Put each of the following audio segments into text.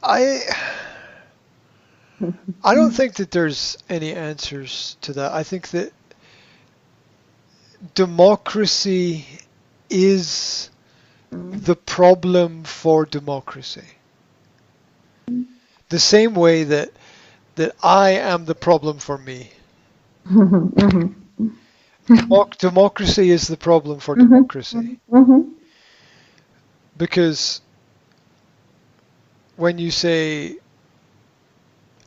I don't think that there's any answers to that. I think that democracy is the problem for democracy. The same way that I am the problem for me. Democracy is the problem for democracy. Because when you say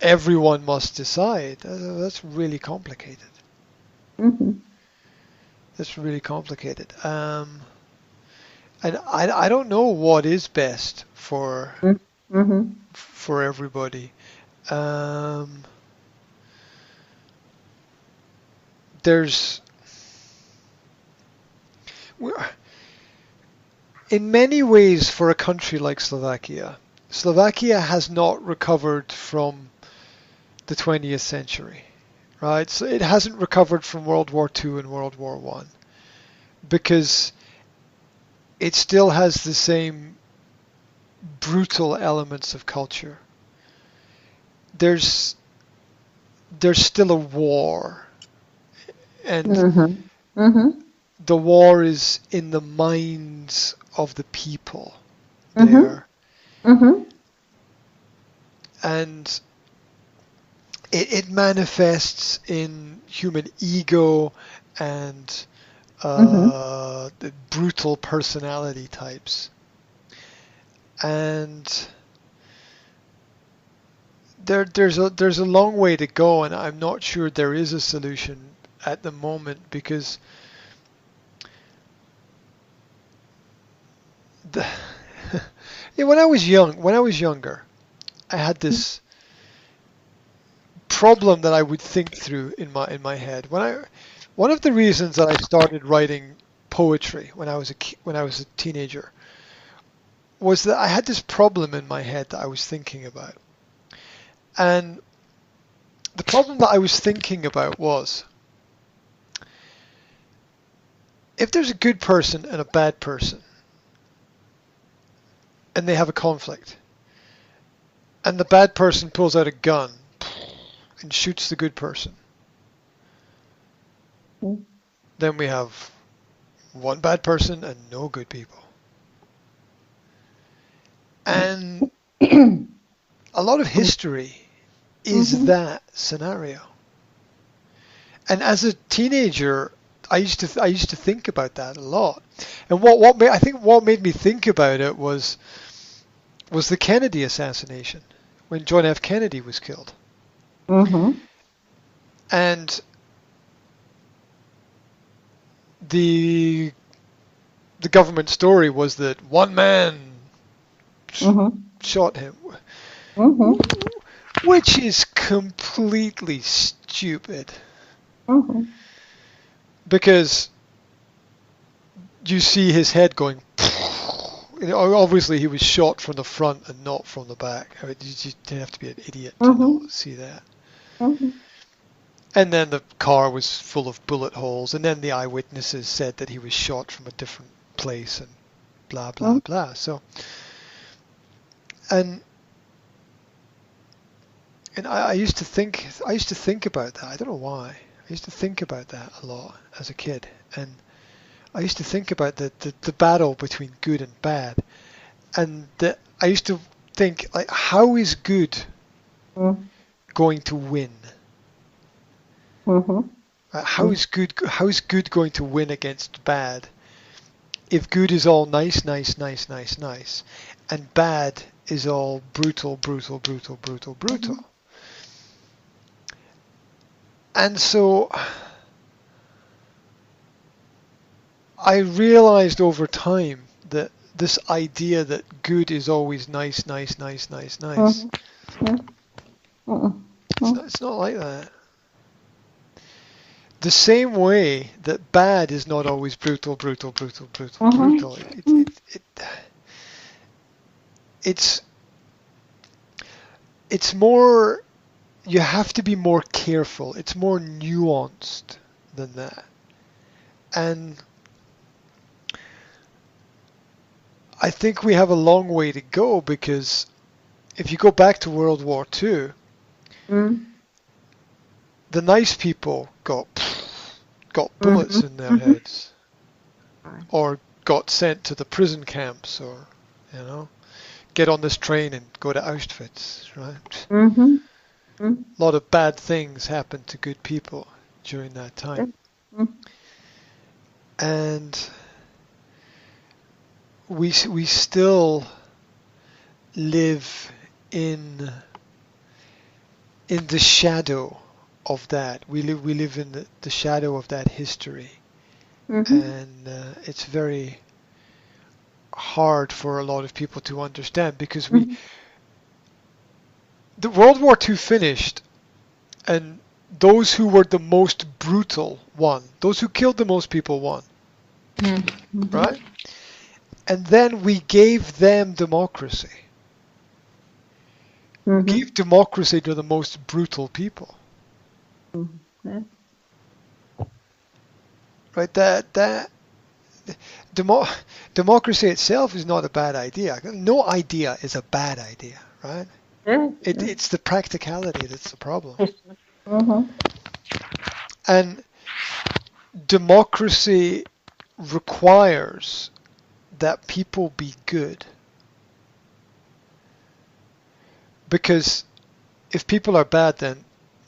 everyone must decide, that's really complicated. That's really complicated. And I don't know what is best for everybody. There's in many ways for a country like Slovakia has not recovered from the 20th century, right? So it hasn't recovered from World War II and World War I because it still has the same brutal elements of culture. There's still a war, and the war is in the minds of the people there. And it manifests in human ego and the brutal personality types. And there's a long way to go, and I'm not sure there is a solution at the moment because when I was younger, I had this problem that I would think through in my head. One of the reasons that I started writing poetry when I was a teenager was that I had this problem in my head that I was thinking about. And the problem that I was thinking about was, if there's a good person and a bad person, and they have a conflict, and the bad person pulls out a gun and shoots the good person, then we have one bad person and no good people. And a lot of history is that scenario. And as a teenager, I used to think about that a lot. And what made me think about it was the Kennedy assassination, when John F. Kennedy was killed. And the government story was that one man shot him, which is completely stupid. Because you see his head going. Obviously, he was shot from the front and not from the back. I mean, you didn't have to be an idiot to not see that. And then the car was full of bullet holes, and then the eyewitnesses said that he was shot from a different place, and blah blah blah. So, and I used to think about that. I don't know why. I used to think about that a lot as a kid, and I used to think about the battle between good and bad, and I used to think, like, how is good going to win? How is good going to win against bad? If good is all nice, and bad is all brutal. And so I realized over time that this idea that good is always nice. It's not like that. The same way that bad is not always brutal. It's more, you have to be more careful. It's more nuanced than that. And I think we have a long way to go, because if you go back to World War II, the nice people got bullets in their heads, or got sent to the prison camps, or get on this train and go to Auschwitz, right? A lot of bad things happened to good people during that time. And we still live in the shadow of that. We live in the shadow of that history. And it's very hard for a lot of people to understand, because the World War II finished, and those who were the most brutal won. Those who killed the most people won. Right? And then we gave them democracy. We gave democracy to the most brutal people. Right? Democracy itself is not a bad idea. No idea is a bad idea, right? It's the practicality that's the problem. And democracy requires that people be good. Because if people are bad, then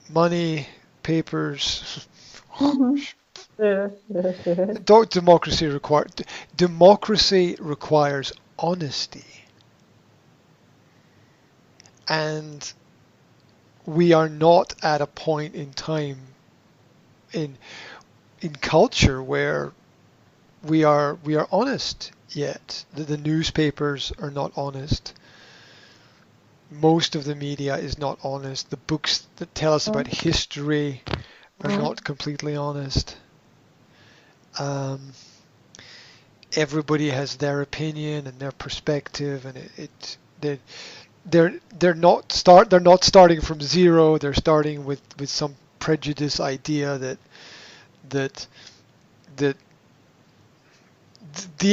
money, papers, democracy requires honesty. And we are not at a point in time in culture where we are honest yet. The newspapers are not honest. Most of the media is not honest. The books that tell us about history are not completely honest. Everybody has their opinion and their perspective, and they're not starting from zero. They're starting with some prejudice idea that the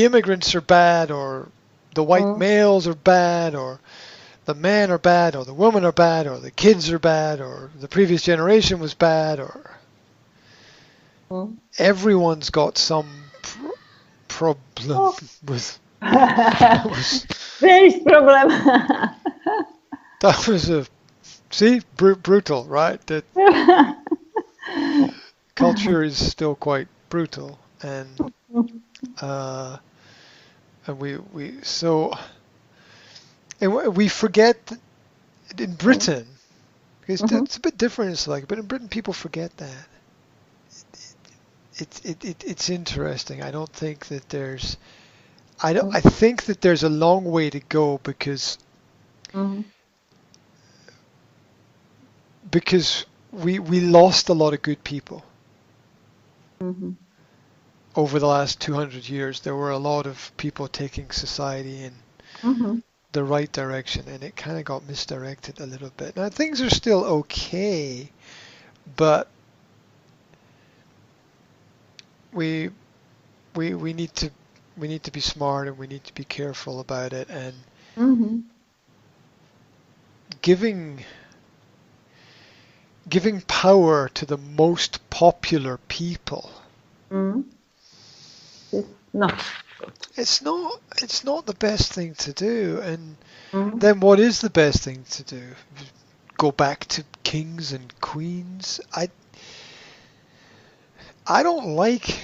immigrants are bad, or the white males are bad, or the men are bad, or the women are bad, or the kids are bad, or the previous generation was bad, or everyone's got some problem with. There is problem. That was brutal, right? That culture is still quite brutal, and we forget that in Britain, because it's a bit different, but in Britain people forget that. It's interesting. I don't think that there's. I think that there's a long way to go, because we lost a lot of good people. Over the last 200 years, there were a lot of people taking society in the right direction, and it kind of got misdirected a little bit. Now things are still okay, but we need to be smart, and we need to be careful about it, and giving power to the most popular people. It's not the best thing to do. And then what is the best thing to do? Go back to kings and queens? I don't like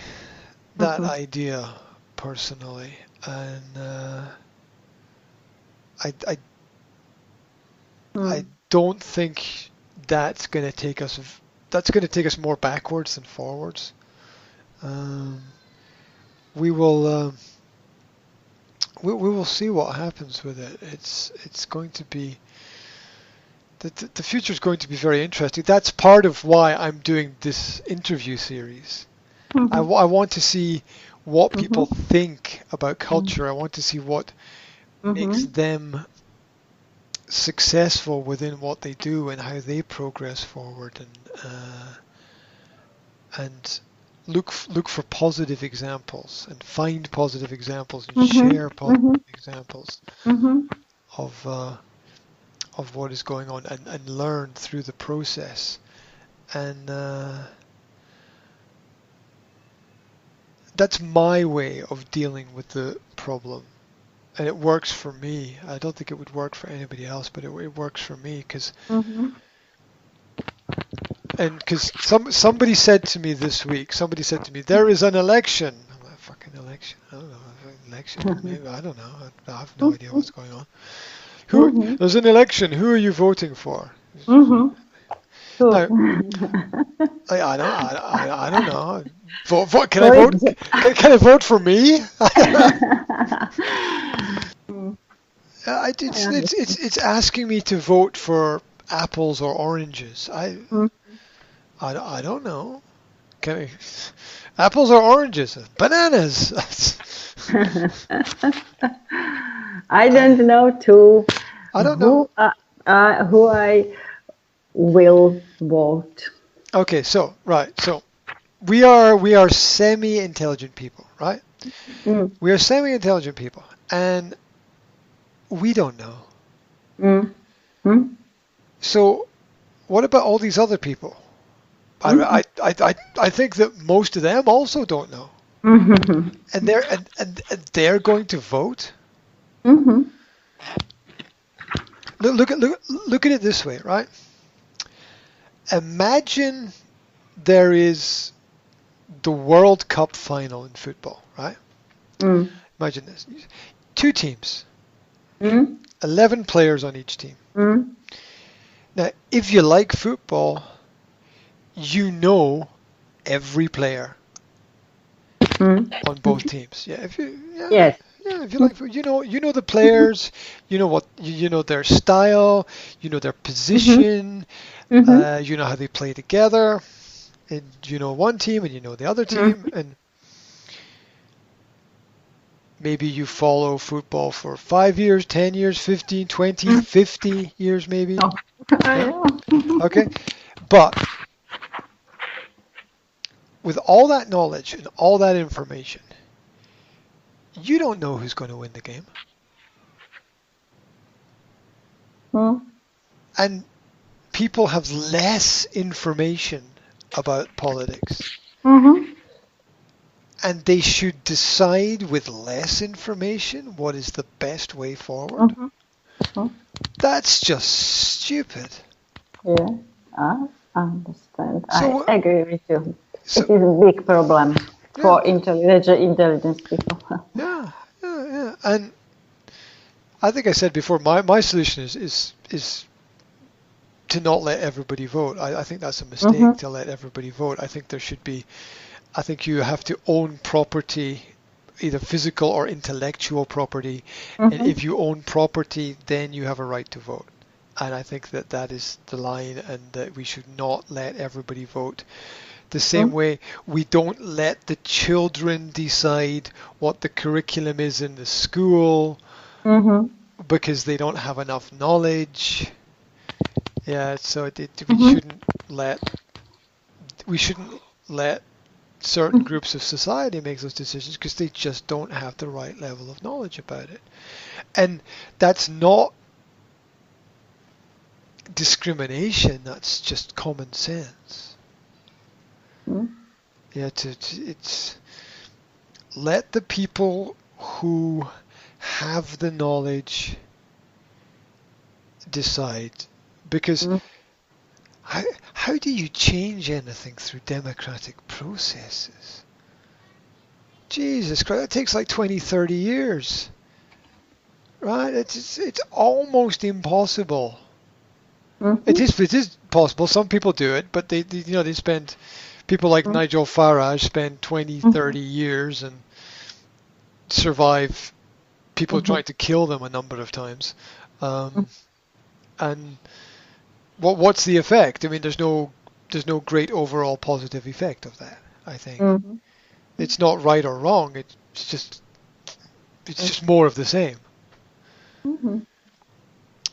that idea personally, and I don't think that's going to take us more backwards than forwards. We will see what happens with it. It's going to be the future is going to be very interesting. That's part of why I'm doing this interview series. I want to see what people think about culture. I want to see what makes them successful within what they do and how they progress forward, and look for positive examples, and find positive examples, and share positive examples of what is going on and learn through the process. And that's my way of dealing with the problem. And it works for me. I don't think it would work for anybody else, but it works for me because somebody said to me this week, there is an election. I'm like, fucking election? I don't know. Election? Maybe, I don't know. I have no idea what's going on. There's an election. Who are you voting for? Now, I don't know. Vote? Can I vote? Can I vote for me? It's asking me to vote for apples or oranges. I don't know. Can I, apples or oranges? Bananas. I don't know too. I don't know who I will vote. Okay, so we are semi-intelligent people, right? We are semi-intelligent people, and we don't know. So what about all these other people? I think that most of them also don't know, and they're going to vote. Look at it this way, right? Imagine there is the World Cup final in football, right? Imagine this. 2 teams. 11 players on each team. Now, if you like football, you know every player on both teams. Yeah, if you like, you know the players, you know their style, you know their position, you know how they play together, and you know one team and you know the other team, and maybe you follow football for 5 years, 10 years, 15, 20, 50 years maybe. Yeah? Okay, but with all that knowledge and all that information, you don't know who's going to win the game. And people have less information about politics. And they should decide with less information what is the best way forward. That's just stupid. Yeah, I understand. So, I agree with you. It is a big problem for intelligence people. Yeah. And I think I said before, my solution is to not let everybody vote. I think that's a mistake to let everybody vote. I think you have to own property, either physical or intellectual property. And if you own property, then you have a right to vote. And I think that is the line, and that we should not let everybody vote. The same way we don't let the children decide what the curriculum is in the school because they don't have enough knowledge. Yeah, so we shouldn't let certain groups of society make those decisions because they just don't have the right level of knowledge about it. And that's not discrimination, that's just common sense. Yeah, it's let the people who have the knowledge decide, because how do you change anything through democratic processes? Jesus Christ, it takes like 20, 30 years, right? It's almost impossible. It is possible. Some people do it, but they spend. People like Nigel Farage spend 20, 30 years and survive people trying to kill them a number of times. And what's the effect? I mean, there's no great overall positive effect of that, I think. It's not right or wrong. It's just more of the same.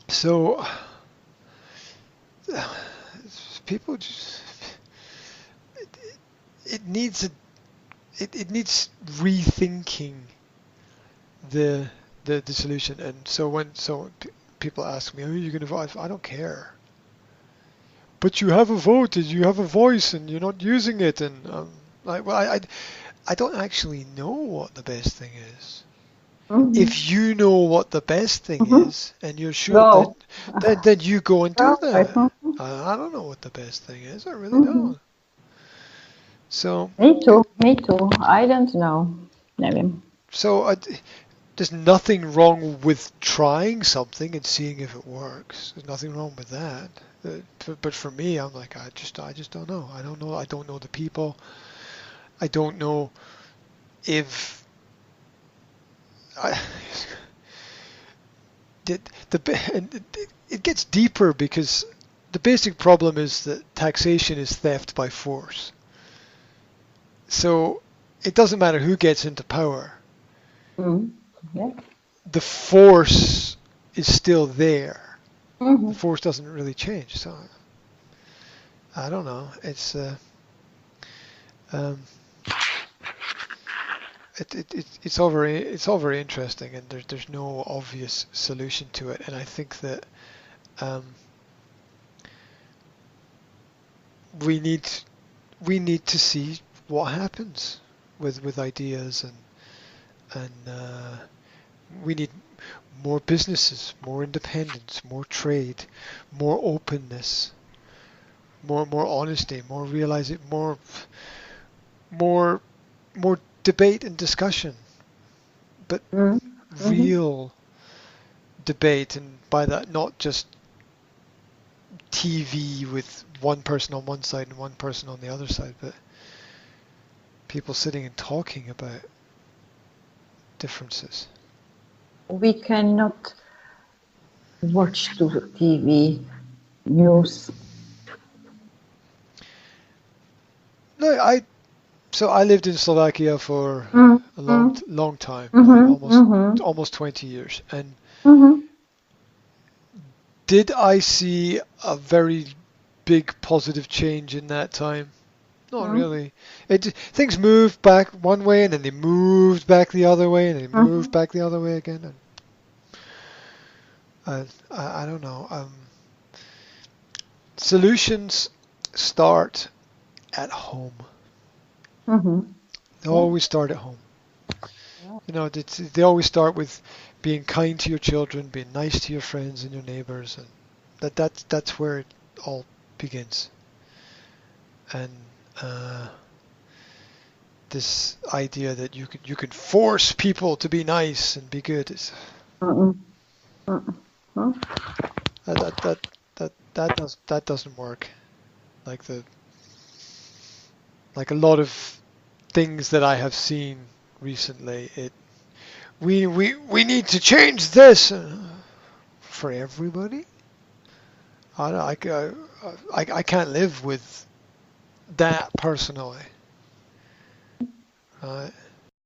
So people just... It needs rethinking the solution, and so people ask me, "Who are you going to vote?" I don't care. But you have a vote, and you have a voice, and you're not using it, and I don't actually know what the best thing is. If you know what the best thing is, and you're sure, then you go and do that. I don't know what the best thing is. I really don't. So. Me too. I don't know. Maybe. So there's nothing wrong with trying something and seeing if it works. There's nothing wrong with that. But for me, I'm like, I just don't know. I don't know. I don't know the people. I don't know if it gets deeper because the basic problem is that taxation is theft by force. So it doesn't matter who gets into power. Yeah. The force is still there. The force doesn't really change. So I don't know. It's it's all very interesting, and there's no obvious solution to it. And I think that we need to see what happens with ideas, and we need more businesses, more independence, more trade, more openness, more honesty, more realizing, more debate and discussion, but real debate, and by that not just TV with one person on one side and one person on the other side, but people sitting and talking about differences. We cannot watch the TV news. No, I lived in Slovakia for a long time, almost 20 years, and did I see a very big positive change in that time? Not really. Things moved back one way, and then they moved back the other way, and they moved back the other way again. And I don't know. Solutions start at home. They always start at home. You know, they always start with being kind to your children, being nice to your friends and your neighbors, and that's where it all begins. And this idea that you can force people to be nice and be good is that doesn't work. Like a lot of things that I have seen recently, we need to change this for everybody. I can't live with that personally. Right?